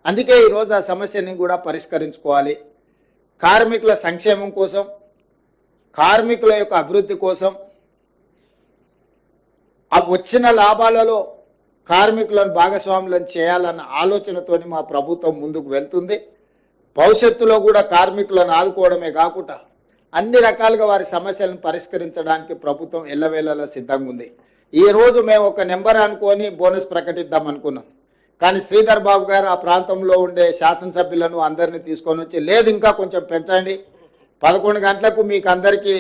అందుకే ఈరోజు ఆ సమస్యని కూడా పరిష్కరించుకోవాలి. కార్మికుల సంక్షేమం కోసం, కార్మికుల యొక్క అభివృద్ధి కోసం, ఆ వచ్చిన లాభాలలో కార్మికులను భాగస్వాములను చేయాలన్న ఆలోచనతోని మా ప్రభుత్వం ముందుకు వెళ్తుంది. భవిష్యత్తులో కూడా కార్మికులను ఆదుకోవడమే కాకుండా అన్ని రకాలుగా వారి సమస్యలను పరిష్కరించడానికి ప్రభుత్వం ఎల్లవేళలా సిద్ధంగా ఉంది. ఈ రోజు మేము ఒక నెంబర్ అనుకొని బోనస్ ప్రకటిద్దాం అనుకున్నాం. కానీ శ్రీధర్ బాబు గారు ఆ ప్రాంతంలో ఉండే శాసనసభ్యులను అందరినీ తీసుకొని వచ్చి లేదు ఇంకా కొంచెం పెంచండి, 11 గంటలకు మీకు అందరికీ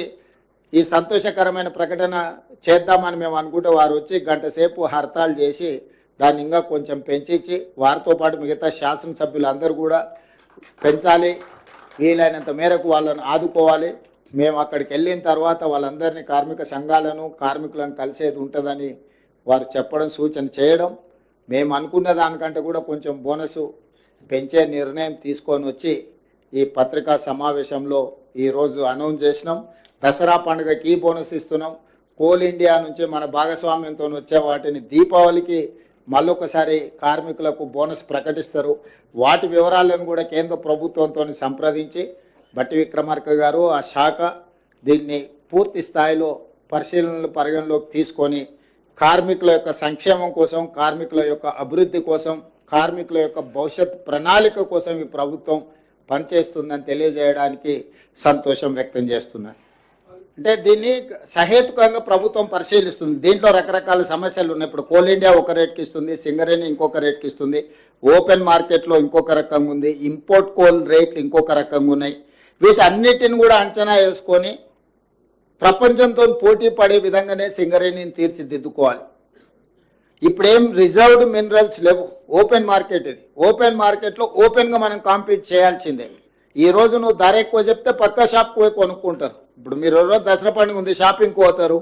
ఈ సంతోషకరమైన ప్రకటన చేద్దామని మేము అనుకుంటే వారు వచ్చి గంట సేపు హర్తాలు చేసి దాన్ని ఇంకా కొంచెం పెంచి వారితో పాటు మిగతా శాసనసభ్యులందరూ కూడా పెంచాలి, వీలైనంత మేరకు వాళ్ళని ఆదుకోవాలి. మేము అక్కడికి వెళ్ళిన తర్వాత వాళ్ళందరినీ కార్మిక సంఘాలను కార్మికులను కలిసేది ఉంటుందని వారు చెప్పడం సూచన చేయడం, మేము అనుకున్న దానికంటే కూడా కొంచెం బోనసు పెంచే నిర్ణయం తీసుకొని వచ్చి ఈ పత్రికా సమావేశంలో ఈరోజు అనౌన్స్ చేసినాం. దసరా పండుగకి ఈ బోనస్ ఇస్తున్నాం. కోల్ ఇండియా నుంచి మన భాగస్వామ్యంతో వచ్చే వాటిని దీపావళికి మళ్ళొకసారి కార్మికులకు బోనస్ ప్రకటిస్తారు. వాటి వివరాలను కూడా కేంద్ర ప్రభుత్వంతో సంప్రదించి బట్టి విక్రమార్క గారు ఆ శాఖ దీన్ని పూర్తి స్థాయిలో పరిగణలోకి తీసుకొని కార్మికుల యొక్క సంక్షేమం కోసం, కార్మికుల యొక్క అభివృద్ధి కోసం, కార్మికుల యొక్క భవిష్యత్ ప్రణాళిక కోసం ఈ ప్రభుత్వం పనిచేస్తుందని తెలియజేయడానికి సంతోషం వ్యక్తం చేస్తున్నాను. అంటే దీన్ని సహేతుకంగా ప్రభుత్వం పరిశీలిస్తుంది. దీంట్లో రకరకాల సమస్యలు ఉన్నాయి. ఇప్పుడు కోల్ ఇండియా ఒక రేట్కి ఇస్తుంది, సింగరేణి ఇంకొక రేట్కి ఇస్తుంది, ఓపెన్ మార్కెట్లో ఇంకొక రకంగా ఉంది, ఇంపోర్ట్ కోల్ రేట్లు ఇంకొక రకంగా ఉన్నాయి. వీటన్నిటిని కూడా అంచనా వేసుకొని ప్రపంచంతో పోటీ పడే విధంగానే సింగరేణిని తీర్చిదిద్దుకోవాలి. ఇప్పుడేం రిజర్వ్డ్ మినరల్స్ లేవు, ఓపెన్ మార్కెట్ ఇది. ఓపెన్ మార్కెట్లో ఓపెన్గా మనం కాంపీట్ చేయాల్సిందే. ఈ రోజు నువ్వు ధర ఎక్కువ చెప్తే పక్క షాప్కి పోయి కొనుక్కుంటారు. ఇప్పుడు మీరు రోజు దసరా పండుగ ఉంది, షాపింగ్కి పోతారు.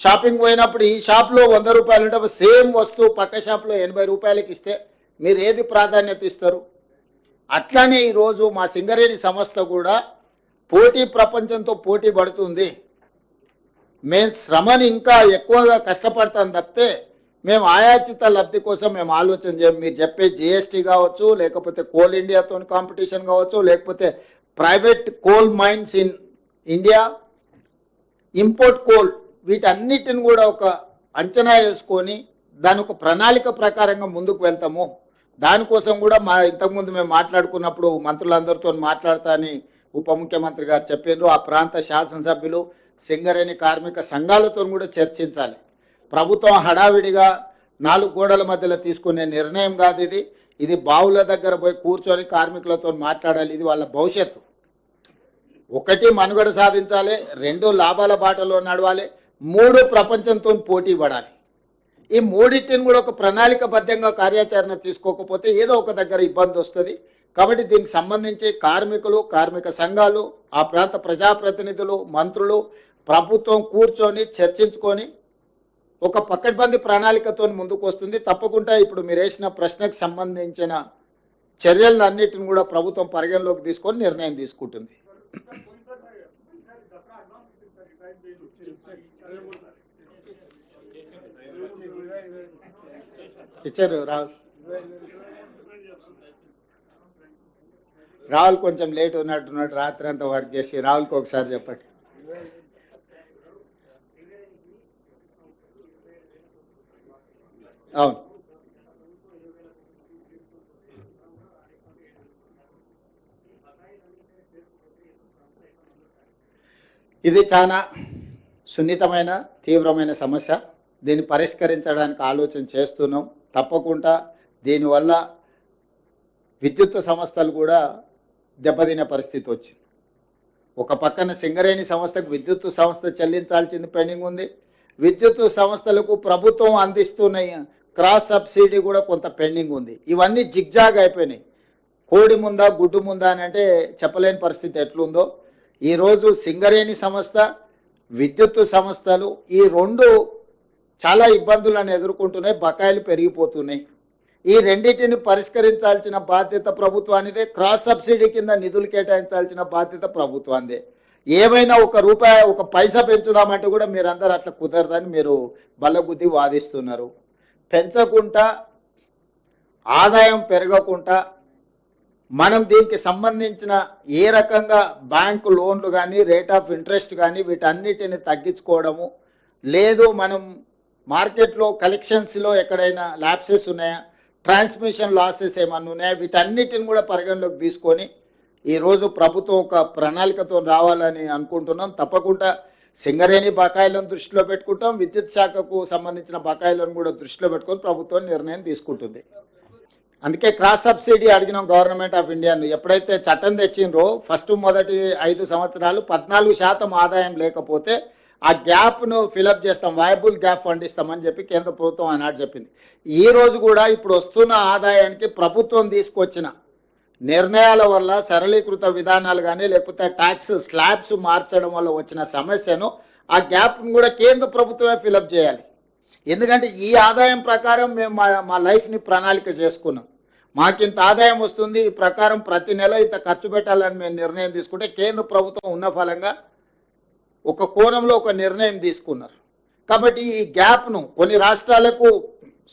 షాపింగ్ పోయినప్పుడు ఈ షాప్లో 100 రూపాయలు ఉంటే సేమ్ వస్తువు పక్క షాప్లో 80 రూపాయలకి ఇస్తే మీరు ఏది ప్రాధాన్యత ఇస్తారు? అట్లానే ఈరోజు మా సింగరేణి సంస్థ కూడా ప్రపంచంతో పోటీ పడుతుంది. మేము శ్రమని ఇంకా ఎక్కువగా కష్టపడతాం తప్పితే మేము ఆయాచిత లబ్ధి కోసం మేము ఆలోచన చేయం. మీరు చెప్పే జిఎస్టీ కావచ్చు, లేకపోతే కోల్ ఇండియాతో కాంపిటీషన్ కావచ్చు, లేకపోతే private coal mines in India, import coal, వీటన్నిటిని కూడా ఒక అంచనా వేసుకొని దాని ఒక ప్రణాళిక ప్రకారంగా ముందుకు వెళ్తాము. దానికోసం కూడా ఇంతకుముందు మేము మాట్లాడుకున్నప్పుడు మంత్రులందరితో మాట్లాడతా అని ఉప ముఖ్యమంత్రి గారు చెప్పారు. ఆ ప్రాంత శాసనసభ్యులు సింగరేణి కార్మిక సంఘాలతో కూడా చర్చించాలి. ప్రభుత్వం హడావిడిగా 4 గోడల మధ్యలో తీసుకునే నిర్ణయం కాదు ఇది. ఇది బావుల దగ్గర పోయి కూర్చొని కార్మికులతో మాట్లాడాలి. ఇది వాళ్ళ భవిష్యత్తు. 1 మనుగడ సాధించాలి, 2 లాభాల బాటలో నడవాలి, 3 ప్రపంచంతో పోటీ పడాలి. ఈ మూడింటిని కూడా ఒక ప్రణాళికబద్ధంగా కార్యాచరణ తీసుకోకపోతే ఏదో ఒక దగ్గర ఇబ్బంది వస్తుంది. కాబట్టి దీనికి సంబంధించి కార్మికులు, కార్మిక సంఘాలు, ఆ ప్రాంత ప్రజాప్రతినిధులు, మంత్రులు, ప్రభుత్వం కూర్చొని చర్చించుకొని ఒక పకడ్బందీ ప్రణాళికతో ముందుకు వస్తుంది. తప్పకుండా ఇప్పుడు మీరు వేసిన ప్రశ్నకు సంబంధించిన చర్యలన్నిటిని కూడా ప్రభుత్వం పరిగణలోకి తీసుకొని నిర్ణయం తీసుకుంటుంది. ఇచ్చారు రాహుల్ కొంచెం లేట్ ఉన్నట్టున్నాడు, రాత్రి అంతా వర్క్ చేసి. రాహుల్కి ఒకసారి చెప్పండి. అవును, ఇది చాలా సున్నితమైన తీవ్రమైన సమస్య. దీన్ని పరిష్కరించడానికి ఆలోచన చేస్తున్నాం. తప్పకుండా దీనివల్ల విద్యుత్ సంస్థలు కూడా దెబ్బతినే పరిస్థితి వచ్చింది. ఒక పక్కన సింగరేణి సంస్థకు విద్యుత్ సంస్థ చెల్లించాల్సింది పెండింగ్ ఉంది. విద్యుత్ సంస్థలకు ప్రభుత్వం అందిస్తున్న క్రాస్ సబ్సిడీ కూడా కొంత పెండింగ్ ఉంది. ఇవన్నీ జిగ్జాగ్ అయిపోయినాయి. కోడి ముందా గుడ్డు ముందా అని అంటే చెప్పలేని పరిస్థితి ఎట్లుందో. ఈరోజు సింగరేణి సంస్థ, విద్యుత్ సంస్థలు ఈ 2 చాలా ఇబ్బందులను ఎదుర్కొంటున్నాయి, బకాయిలు పెరిగిపోతున్నాయి. ఈ రెండింటిని పరిష్కరించాల్సిన బాధ్యత ప్రభుత్వానిదే. క్రాస్ సబ్సిడీ కింద నిధులు కేటాయించాల్సిన బాధ్యత ప్రభుత్వానిదే. ఏమైనా 1 రూపాయి 1 పైసా పెంచుదామంటే కూడా మీరందరూ అట్లా కుదరదని మీరు బల్లబుద్ధి వాదిస్తున్నారు. పెంచకుండా, ఆదాయం పెరగకుండా మనం దీనికి సంబంధించిన ఏ రకంగా బ్యాంకు లోన్లు కానీ రేట్ ఆఫ్ ఇంట్రెస్ట్ కానీ వీటన్నిటిని తగ్గించుకోవడము, లేదు మనం మార్కెట్లో కలెక్షన్స్లో ఎక్కడైనా ల్యాప్సెస్ ఉన్నాయా, ట్రాన్స్మిషన్ లాసెస్ ఏమన్నా ఉన్నాయా, వీటన్నిటిని కూడా పరిగణలోకి తీసుకొని ఈరోజు ప్రభుత్వం ఒక ప్రణాళికతో రావాలని అనుకుంటున్నాం. తప్పకుండా సింగరేణి బకాయిలను దృష్టిలో పెట్టుకుంటాం, విద్యుత్ శాఖకు సంబంధించిన బకాయిలను కూడా దృష్టిలో పెట్టుకొని ప్రభుత్వం నిర్ణయం తీసుకుంటుంది. అందుకే క్రాస్ సబ్సిడీ అడిగినాం గవర్నమెంట్ ఆఫ్ ఇండియాను. ఎప్పుడైతే చట్టం తెచ్చిండ్రో మొదటి 5 సంవత్సరాలు 14% ఆదాయం లేకపోతే ఆ గ్యాప్ను ఫిలప్ చేస్తాం, వయబుల్ గ్యాప్ ఫండ్ ఇస్తామని చెప్పి కేంద్ర ప్రభుత్వం ఆనాడు చెప్పింది. ఈ రోజు కూడా ఇప్పుడు వస్తున్న ఆదాయానికి ప్రభుత్వం తీసుకొచ్చిన నిర్ణయాల వల్ల సరళీకృత విధానాలు కానీ లేకపోతే ట్యాక్స్ స్లాబ్స్ మార్చడం వల్ల వచ్చిన సమస్యను ఆ గ్యాప్ను కూడా కేంద్ర ప్రభుత్వమే ఫిలప్ చేయాలి. ఎందుకంటే ఈ ఆదాయం ప్రకారం మేము మా లైఫ్ని ప్రణాళిక చేసుకున్నాం, మాకింత ఆదాయం వస్తుంది, ఈ ప్రకారం ప్రతి నెల ఇంత ఖర్చు పెట్టాలని మేము నిర్ణయం తీసుకుంటే కేంద్ర ప్రభుత్వం ఉన్న ఫలంగా ఒక కోణంలో ఒక నిర్ణయం తీసుకున్నారు. కాబట్టి ఈ గ్యాప్ను కొన్ని రాష్ట్రాలకు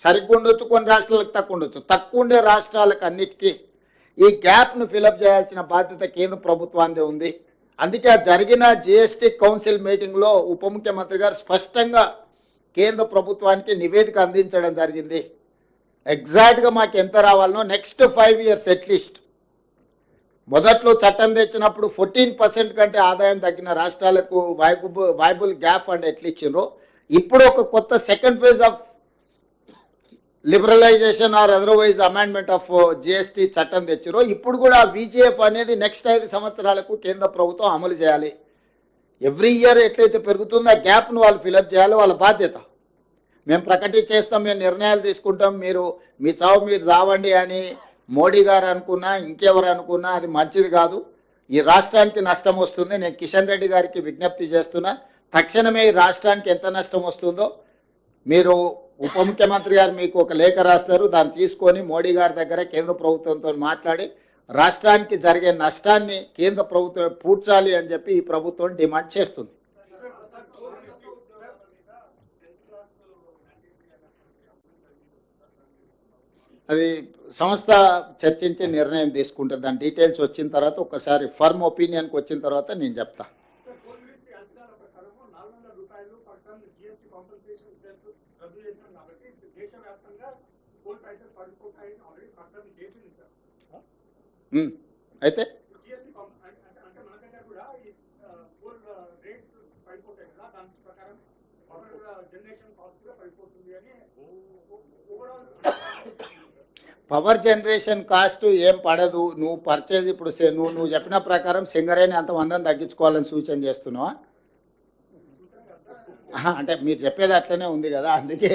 సరిగ్గా ఉండొచ్చు, కొన్ని రాష్ట్రాలకు తక్కువ ఉండొచ్చు. తక్కువ ఉండే రాష్ట్రాలకు అన్నిటికీ ఈ గ్యాప్ను ఫిలప్ చేయాల్సిన బాధ్యత కేంద్ర ప్రభుత్వానికి ఉంది. అందుకే జరిగిన జిఎస్టీ కౌన్సిల్ మీటింగ్లో ఉప ముఖ్యమంత్రి గారు స్పష్టంగా కేంద్ర ప్రభుత్వానికి నివేదిక అందించడం జరిగింది. ఎగ్జాక్ట్గా మాకు ఎంత రావాలనో నెక్స్ట్ 5 years అట్లీస్ట్. మొదట్లో చట్టం తెచ్చినప్పుడు 14% కంటే ఆదాయం తగ్గిన రాష్ట్రాలకు వైబుల్ గ్యాప్ ఫండ్ ఎట్లా ఇచ్చిండ్రో, ఇప్పుడు ఒక కొత్త second phase of liberalisation or otherwise amendment of GST చట్టం తెచ్చిరో, ఇప్పుడు కూడా విజిఎఫ్ అనేది నెక్స్ట్ 5 సంవత్సరాలకు కేంద్ర ప్రభుత్వం అమలు చేయాలి. ఎవ్రీ ఇయర్ ఎట్లయితే పెరుగుతుందో ఆ గ్యాప్ను వాళ్ళు ఫిలప్ చేయాలి, వాళ్ళ బాధ్యత. మేము ప్రకటించేస్తాం, మేము నిర్ణయాలు తీసుకుంటాం, మీరు మీ చావు మీరు చావండి అని మోడీ గారు అనుకున్నా ఇంకెవరు అనుకున్నా అది మంచిది కాదు. ఈ రాష్ట్రానికి నష్టం వస్తుంది. నేను కిషన్ రెడ్డి గారికి విజ్ఞప్తి చేస్తున్నా, తక్షణమే ఈ రాష్ట్రానికి ఎంత నష్టం వస్తుందో మీరు ఉప ముఖ్యమంత్రి గారు మీకు ఒక లేఖ రాస్తారు, దాన్ని తీసుకొని మోడీ గారి దగ్గర కేంద్ర ప్రభుత్వంతో మాట్లాడి రాష్ట్రానికి జరిగే నష్టాన్ని కేంద్ర ప్రభుత్వం పూడ్చాలి అని చెప్పి ఈ ప్రభుత్వం డిమాండ్ చేస్తుంది. అది సంస్థ చర్చించి నిర్ణయం తీసుకుంటుంది. దాని డీటెయిల్స్ వచ్చిన తర్వాత ఒకసారి ఫర్మ్ ఒపీనియన్కి వచ్చిన తర్వాత నేను చెప్తా. అయితే పవర్ జనరేషన్ కాస్ట్ ఏం పడదు. నువ్వు పర్చేజ్ ఇప్పుడు నువ్వు చెప్పిన ప్రకారం సింగరేణి అంత మందని తగ్గించుకోవాలని సూచన చేస్తున్నావా? అంటే మీరు చెప్పేది అట్లనే ఉంది కదా, అందుకే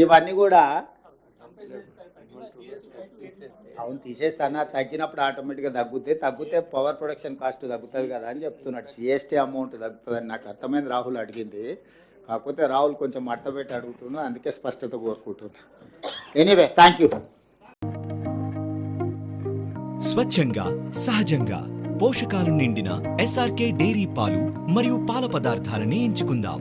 ఇవన్నీ కూడా అవును తీసేస్తానా, తగ్గినప్పుడు ఆటోమేటిక్గా తగ్గితే పవర్ ప్రొడక్షన్ కాస్ట్ తగ్గుతుంది కదా అని చెప్తున్నాడు. జిఎస్టీ అమౌంట్ తగ్గుతుందని నాకు అర్థమైంది. రాహుల్ అడిగింది, కాకపోతే రాహుల్ కొంచెం మడతపెట్టి అడుగుతున్నా, అందుకే స్పష్టత కోరుకుంటున్నా. Anyway thank you. స్వచ్ఛంగా సహజంగా పోషకాలు నిండిన ఎస్ఆర్కే డైరీ పాలు మరియు పాల పదార్థాలని ఎంచుకుందాం.